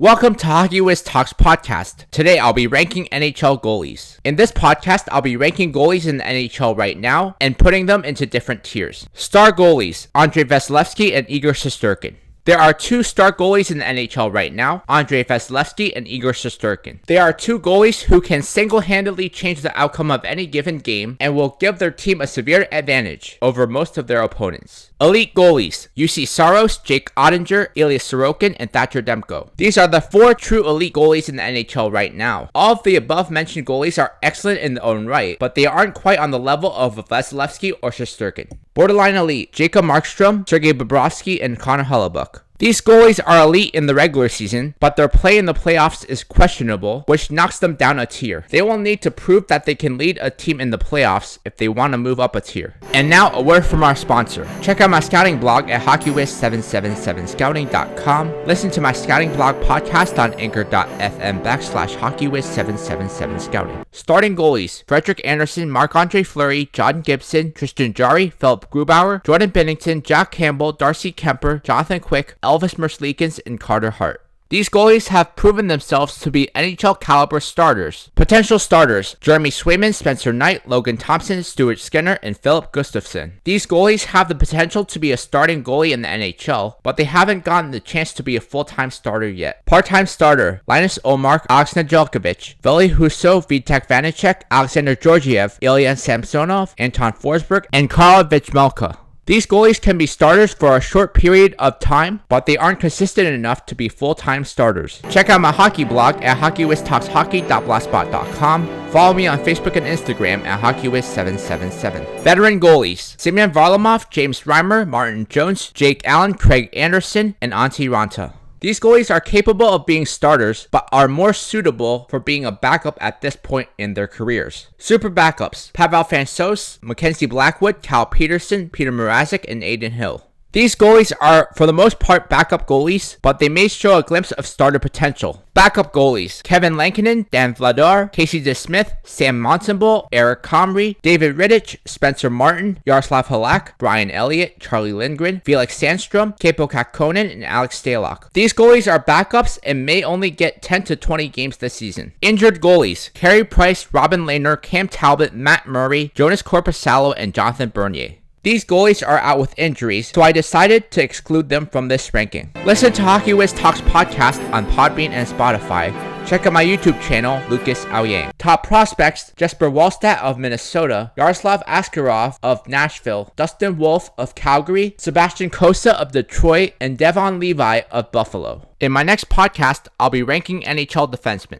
Welcome to Hockey Wiz Talks podcast. Today I'll be ranking NHL goalies. In this podcast, I'll be ranking goalies in the NHL right now and putting them into different tiers. Star goalies, Andrei Vasilevskiy and Igor Shesterkin. There are two star goalies in the NHL right now, Andrei Vasilevskiy and Igor Shesterkin. They are two goalies who can single-handedly change the outcome of any given game and will give their team a severe advantage over most of their opponents. Elite goalies, UC Saros, Jake Ottinger, Ilya Sorokin, and Thatcher Demko. These are the four true elite goalies in the NHL right now. All of the above-mentioned goalies are excellent in their own right, but they aren't quite on the level of Vasilevskiy or Shesterkin. Borderline elite, Jacob Markstrom, Sergei Bobrovsky, and Connor Hellebuyck. These goalies are elite in the regular season, but their play in the playoffs is questionable, which knocks them down a tier. They will need to prove that they can lead a team in the playoffs if they want to move up a tier. And now, a word from our sponsor. Check out my scouting blog at hockeywiz777scouting.com. Listen to my scouting blog podcast on anchor.fm/hockeywiz777scouting. Starting goalies, Frederik Andersen, Marc-Andre Fleury, John Gibson, Tristan Jarry, Philip Grubauer, Jordan Binnington, Jack Campbell, Darcy Kemper, Jonathan Quick, Elvis Merzlikins, and Carter Hart. These goalies have proven themselves to be NHL caliber starters. Potential starters, Jeremy Swayman, Spencer Knight, Logan Thompson, Stuart Skinner, and Philip Gustafsson. These goalies have the potential to be a starting goalie in the NHL, but they haven't gotten the chance to be a full-time starter yet. Part-time starter, Linus Ullmark, Alex Nedeljkovic, Ville Husso, Vitek Vanacek, Alexander Georgiev, Ilya Samsonov, Anton Forsberg, and Karl Vejmelka. These goalies can be starters for a short period of time, but they aren't consistent enough to be full-time starters. Check out my hockey blog at hockeywiztalkshockey.blogspot.com. Follow me on Facebook and Instagram at hockeywiz777. Veteran goalies, Semyon Varlamov, James Reimer, Martin Jones, Jake Allen, Craig Anderson, and Antti Ranta. These goalies are capable of being starters, but are more suitable for being a backup at this point in their careers. Super backups, Pavel Francouz, Mackenzie Blackwood, Cal Peterson, Peter Mrazek, and Adin Hill. These goalies are, for the most part, backup goalies, but they may show a glimpse of starter potential. Backup goalies, Kevin Lankinen, Dan Vladar, Casey DeSmith, Sam Montembeault, Eric Comrie, David Rittich, Spencer Martin, Yaroslav Halak, Brian Elliott, Charlie Lindgren, Felix Sandstrom, Kaapo Kakkonen, and Alex Stalock. These goalies are backups and may only get 10 to 20 games this season. Injured goalies, Carey Price, Robin Lehner, Cam Talbot, Matt Murray, Jonas Korpisalo, and Jonathan Bernier. These goalies are out with injuries, so I decided to exclude them from this ranking. Listen to Hockey Wiz Talks podcast on Podbean and Spotify. Check out my YouTube channel, Lucas Aoyang. Top prospects, Jesper Wallstedt of Minnesota, Yaroslav Askarov of Nashville, Dustin Wolf of Calgary, Sebastian Cossa of Detroit, and Devon Levi of Buffalo. In my next podcast, I'll be ranking NHL defensemen.